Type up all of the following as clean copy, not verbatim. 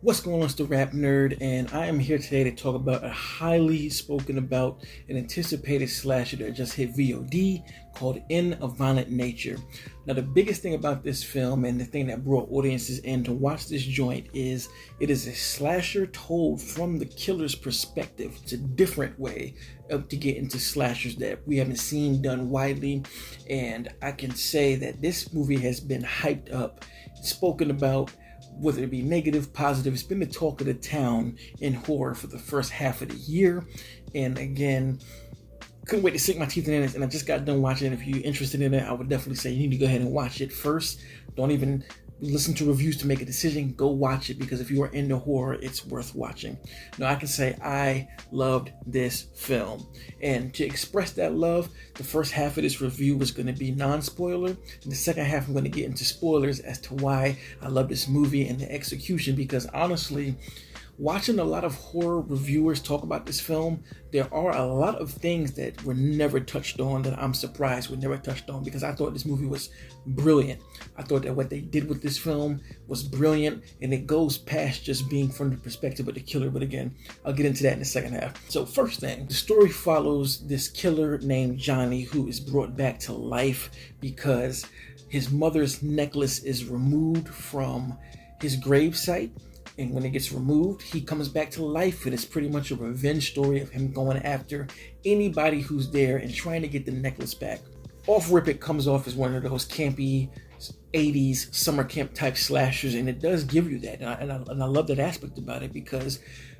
What's going on, it's the Rap Nerd, and I am here today to talk about a highly spoken about and anticipated slasher that just hit VOD called In a Violent Nature. Now, the biggest thing about this film and the thing that brought audiences in to watch this joint is it is a slasher told from the killer's perspective. It's a different way to get into slashers that we haven't seen done widely, and I can say that this movie has been hyped up, spoken about, whether it be negative, positive. It's been the talk of the town in horror for the first half of the year. And again, couldn't wait to sink my teeth in it, and I just got done watching it. If you're interested in it, I would definitely say you need to go ahead and watch it first. Don't even listen to reviews to make a decision. Go watch it, because if you are into horror, it's worth watching. Now, I can say I loved this film, and to express that love, the first half of this review was going to be non-spoiler, and the second half I'm going to get into spoilers as to why I love this movie and the execution. Because honestly, watching a lot of horror reviewers talk about this film, there are a lot of things that were never touched on that I'm surprised were never touched on, because I thought this movie was brilliant. I thought that what they did with this film was brilliant, and it goes past just being from the perspective of the killer. But again, I'll get into that in the second half. So first thing, the story follows this killer named Johnny, who is brought back to life because his mother's necklace is removed from his gravesite. And when it gets removed, he comes back to life, and it's pretty much a revenge story of him going after anybody who's there and trying to get the necklace back. Off rip, it comes off as one of those campy 80s summer camp type slashers, and it does give you that. And I love that aspect about it, because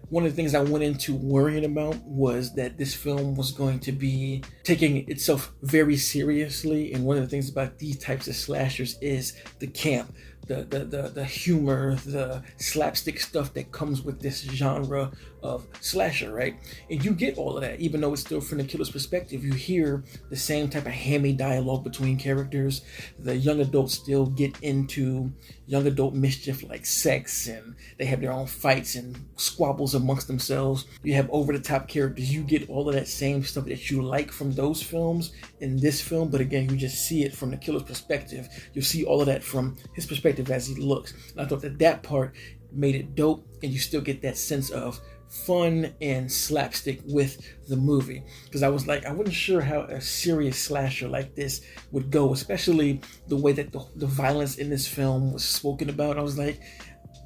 one of the things I went into worrying about was that this film was going to be taking itself very seriously. And one of the things about these types of slashers is the camp, the humor, the slapstick stuff that comes with this genre of slasher, right? And you get all of that, even though it's still from the killer's perspective. You hear the same type of hammy dialogue between characters. The young adults still get into young adult mischief like sex, and they have their own fights and squabbles amongst themselves. You have over-the-top characters. You get all of that same stuff that you like from those films in this film, but again, you just see it from the killer's perspective. You'll see all of that from his perspective as he looks. And I thought that part made it dope, and you still get that sense of fun and slapstick with the movie. Because I was like, I wasn't sure how a serious slasher like this would go, especially the way that the violence in this film was spoken about. I was like,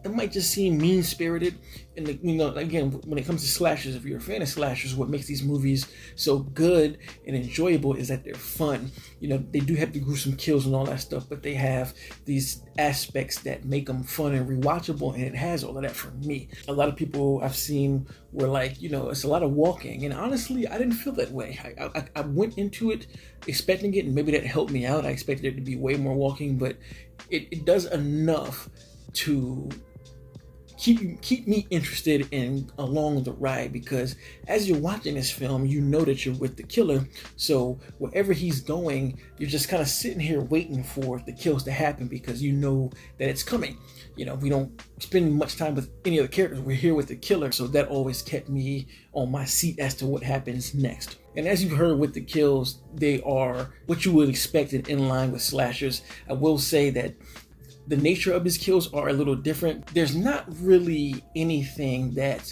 it might just seem mean-spirited. And again, when it comes to slashers, if you're a fan of slashers, what makes these movies so good and enjoyable is that they're fun. They do have the gruesome kills and all that stuff, but they have these aspects that make them fun and rewatchable, and it has all of that for me. A lot of people I've seen were like, it's a lot of walking, and honestly, I didn't feel that way. I went into it expecting it, and maybe that helped me out. I expected it to be way more walking, but it does enough to keep me interested in along the ride, because as you're watching this film, you know that you're with the killer. So wherever he's going, you're just kind of sitting here waiting for the kills to happen, because you know that it's coming. We don't spend much time with any other characters. We're here with the killer, so that always kept me on my seat as to what happens next. And as you've heard with the kills, they are what you would expect in line with slashers. I will say that the nature of his kills are a little different. There's not really anything that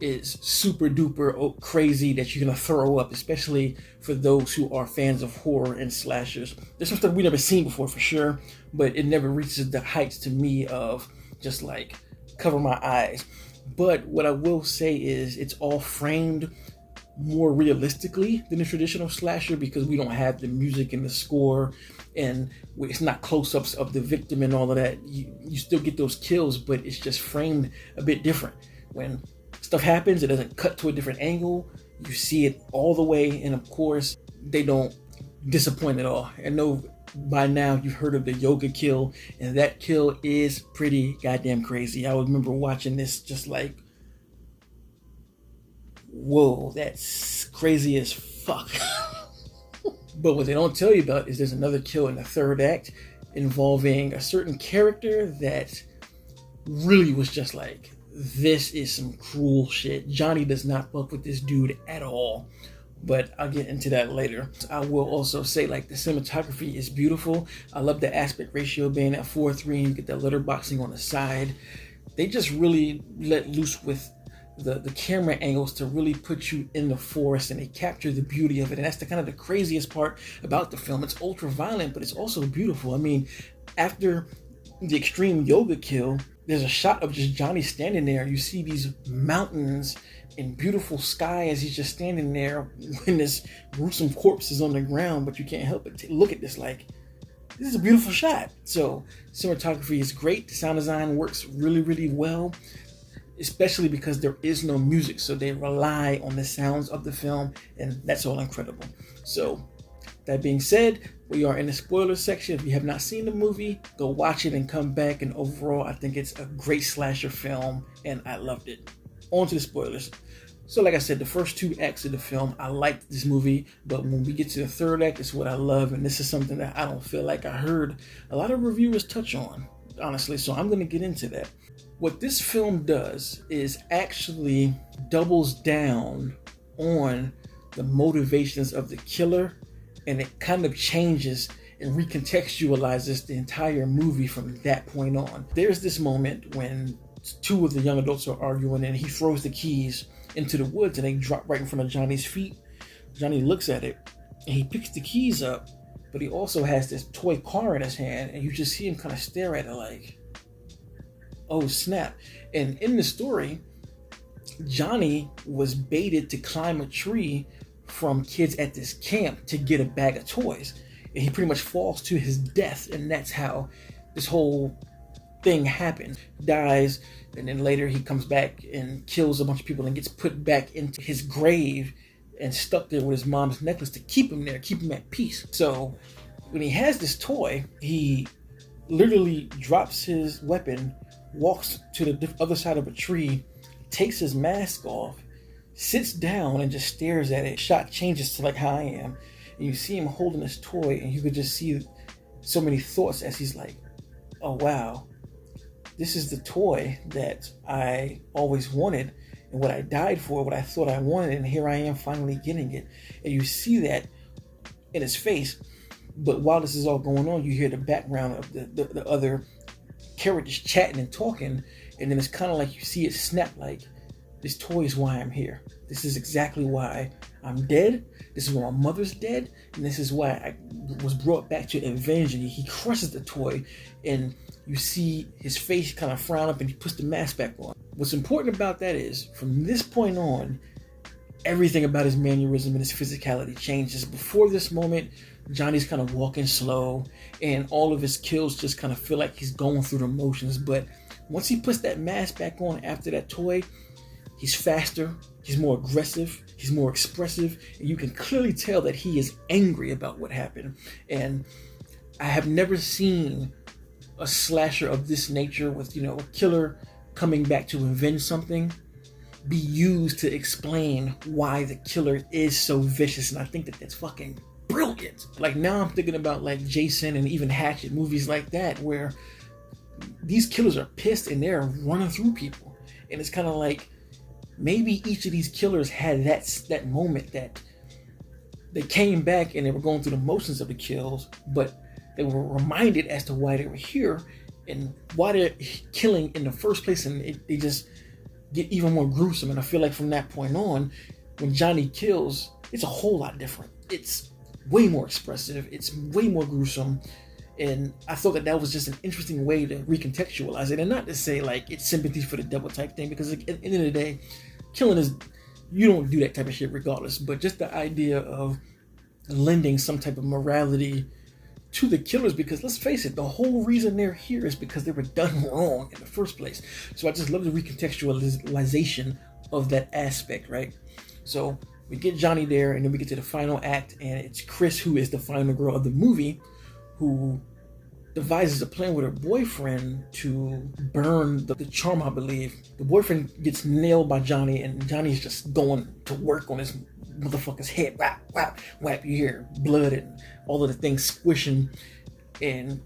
is super duper crazy that you're gonna throw up, especially for those who are fans of horror and slashers. There's some stuff we've never seen before for sure, but it never reaches the heights to me of just like cover my eyes. But what I will say is it's all framed more realistically than a traditional slasher, because we don't have the music and the score, and it's not close-ups of the victim and all of that. You still get those kills, but it's just framed a bit different. When stuff happens, it doesn't cut to a different angle. You see it all the way, and of course, they don't disappoint at all. I know by now you've heard of the yoga kill, and that kill is pretty goddamn crazy. I remember watching this just like, whoa, that's crazy as fuck. But what they don't tell you about is there's another kill in the third act involving a certain character that really was just like, this is some cruel shit. Johnny does not fuck with this dude at all. But I'll get into that later. I will also say, like, the cinematography is beautiful. I love the aspect ratio being at 4:3, and you get that letterboxing on the side. they just really let loose with the camera angles to really put you in the forest, and they capture the beauty of it. And that's the kind of the craziest part about the film. It's ultra violent, but it's also beautiful. I mean, after the extreme yoga kill, there's a shot of just Johnny standing there. You see these mountains and beautiful sky as he's just standing there when this gruesome corpse is on the ground, but you can't help but look at this like, this is a beautiful shot. So cinematography is great. The sound design works really, really well, especially because there is no music. So they rely on the sounds of the film, and that's all incredible. So that being said, we are in the spoiler section. If you have not seen the movie, go watch it and come back. And overall, I think it's a great slasher film, and I loved it. On to the spoilers. So like I said, the first 2 acts of the film, I liked this movie, but when we get to the 3rd act, it's what I love, and this is something that I don't feel like I heard a lot of reviewers touch on, honestly, so I'm going to get into that. What this film does is actually doubles down on the motivations of the killer, and it kind of changes and recontextualizes the entire movie from that point on. There's this moment when 2 of the young adults are arguing, and he throws the keys into the woods, and they drop right in front of Johnny's feet. Johnny looks at it, and he picks the keys up, but he also has this toy car in his hand, and you just see him kind of stare at it like, oh snap. And in the story, Johnny was baited to climb a tree from kids at this camp to get a bag of toys, and he pretty much falls to his death, and that's how this whole thing happens. Dies, and then later he comes back and kills a bunch of people and gets put back into his grave and stuck there with his mom's necklace to keep him there, keep him at peace. So when he has this toy, he literally drops his weapon, walks to the other side of a tree, takes his mask off, sits down and just stares at it. Shot changes to like how I am, and you see him holding this toy, and you could just see so many thoughts as he's like, oh wow, this is the toy that I always wanted, and what I died for, what I thought I wanted, and here I am finally getting it. And you see that in his face. But while this is all going on, you hear the background of the other characters chatting and talking, and then it's kind of like you see it snap, like, this toy is why I'm here. This is exactly why I'm dead. This is why my mother's dead, and this is why I was brought back to avenge. And he crushes the toy, and you see his face kind of frown up, and he puts the mask back on. What's important about that is, from this point on, everything about his mannerism and his physicality changes. Before this moment, Johnny's kind of walking slow, and all of his kills just kind of feel like he's going through the motions. But once he puts that mask back on after that toy, he's faster, he's more aggressive, he's more expressive, and you can clearly tell that he is angry about what happened. And I have never seen a slasher of this nature with, a killer coming back to avenge something be used to explain why the killer is so vicious. And I think that that's fucking brilliant. Like, now I'm thinking about like Jason and even Hatchet, movies like that, where these killers are pissed and they're running through people. And it's kind of like, maybe each of these killers had that moment that they came back and they were going through the motions of the kills, but they were reminded as to why they were here and why they're killing in the first place, and they just get even more gruesome. And I feel like from that point on, when Johnny kills, it's a whole lot different. It's way more expressive, it's way more gruesome, and I thought that was just an interesting way to recontextualize it, and not to say like it's sympathy for the devil type thing, because at the end of the day, killing is, you don't do that type of shit regardless, but just the idea of lending some type of morality to the killers, because let's face it, the whole reason they're here is because they were done wrong in the first place. So I just love the recontextualization of that aspect, right? So we get Johnny there, and then we get to the final act, and it's Chris, who is the final girl of the movie, who devises a plan with her boyfriend to burn the charm, I believe. The boyfriend gets nailed by Johnny, and Johnny's just going to work on his motherfucker's head. Whap, whap, whap. You hear blood and all of the things squishing. And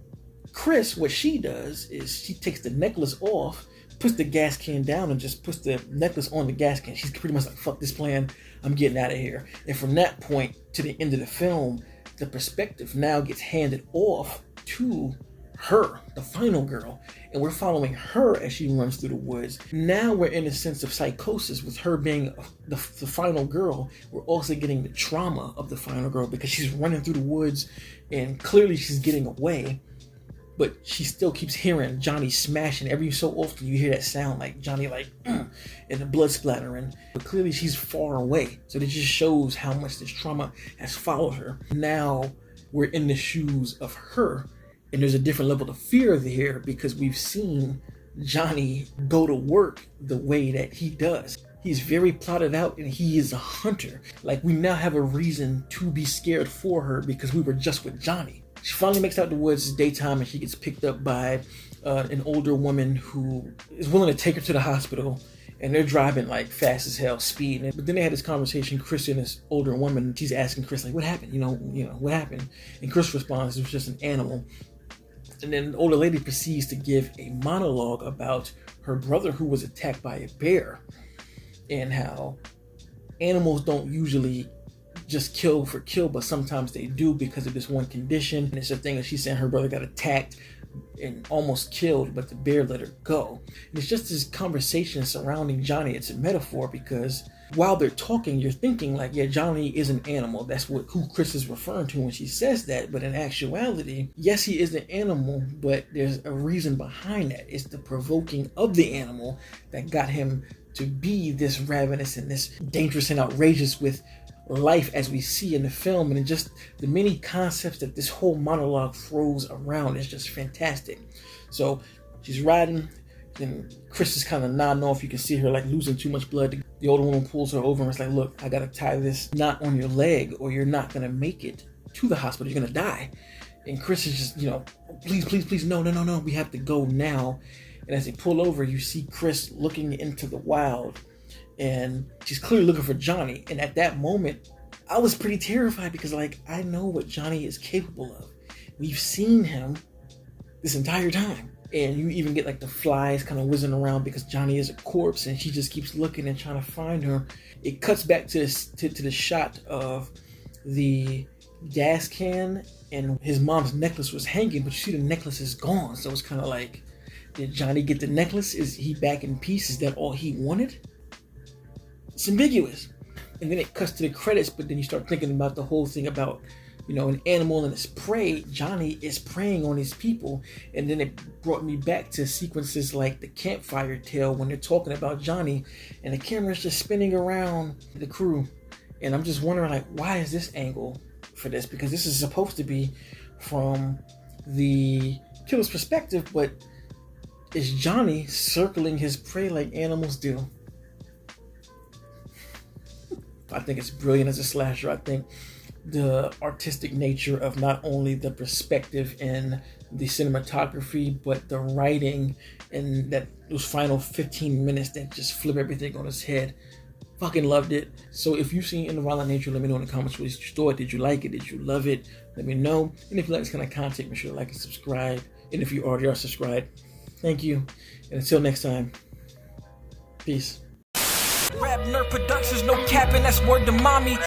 Chris, what she does is she takes the necklace off, puts the gas can down, and just puts the necklace on the gas can. She's pretty much like, fuck this plan, I'm getting out of here. And from that point to the end of the film, the perspective now gets handed off to her, the final girl, and we're following her as she runs through the woods. Now we're in a sense of psychosis with her being the final girl. We're also getting the trauma of the final girl because she's running through the woods and clearly she's getting away, but she still keeps hearing Johnny smashing. Every so often you hear that sound like Johnny like and the blood splattering, but clearly she's far away. So it just shows how much this trauma has followed her. Now we're in the shoes of her, and there's a different level of fear there because we've seen Johnny go to work the way that he does. He's very plotted out and he is a hunter. Like, we now have a reason to be scared for her because we were just with Johnny. She finally makes out the woods. It's daytime and she gets picked up by an older woman who is willing to take her to the hospital, and they're driving like fast as hell, speed. But then they had this conversation, Chris and this older woman, and she's asking Chris like, what happened? You know, what happened? And Chris responds, it was just an animal. And then the older lady proceeds to give a monologue about her brother who was attacked by a bear and how animals don't usually just kill for kill, but sometimes they do because of this one condition. And it's a thing that she's saying her brother got attacked and almost killed, but the bear let her go. And it's just this conversation surrounding Johnny. It's a metaphor because while they're talking, you're thinking like, yeah, Johnny is an animal. That's who Chris is referring to when she says that. But in actuality, yes, he is an animal, but there's a reason behind that. It's the provoking of the animal that got him to be this ravenous and this dangerous and outrageous with life as we see in the film. And just the many concepts that this whole monologue throws around is just fantastic. So she's riding, and Chris is kind of nodding off. You can see her like losing too much blood. The older woman pulls her over and is like, look, I gotta tie this knot on your leg or you're not gonna make it to the hospital, you're gonna die. And Chris is just, please, no, we have to go now. And as they pull over, you see Chris looking into the wild, and she's clearly looking for Johnny. And at that moment, I was pretty terrified because like, I know what Johnny is capable of. We've seen him this entire time. And you even get like the flies kind of whizzing around because Johnny is a corpse, and she just keeps looking and trying to find her. It cuts back to the shot of the gas can, and his mom's necklace was hanging, but you see the necklace is gone. So it's kind of like, did Johnny get the necklace? Is he back in peace? Is that all he wanted? It's ambiguous. And then it cuts to the credits, but then you start thinking about the whole thing about, an animal and its prey. Johnny is preying on his people. And then it brought me back to sequences like the campfire tale when they're talking about Johnny and the camera's just spinning around the crew. And I'm just wondering, like, why is this angle for this? Because this is supposed to be from the killer's perspective, but is Johnny circling his prey like animals do? I think it's brilliant as a slasher. I think the artistic nature of not only the perspective and the cinematography, but the writing and those final 15 minutes that just flip everything on its head. Fucking loved it. So if you've seen In the Violent Nature, let me know in the comments what you thought. Did you like it? Did you love it? Let me know. And if you like this kind of content, make sure to like and subscribe. And if you already are subscribed, thank you. And until next time, peace. RapNerd Productions, no capping, that's word to mommy.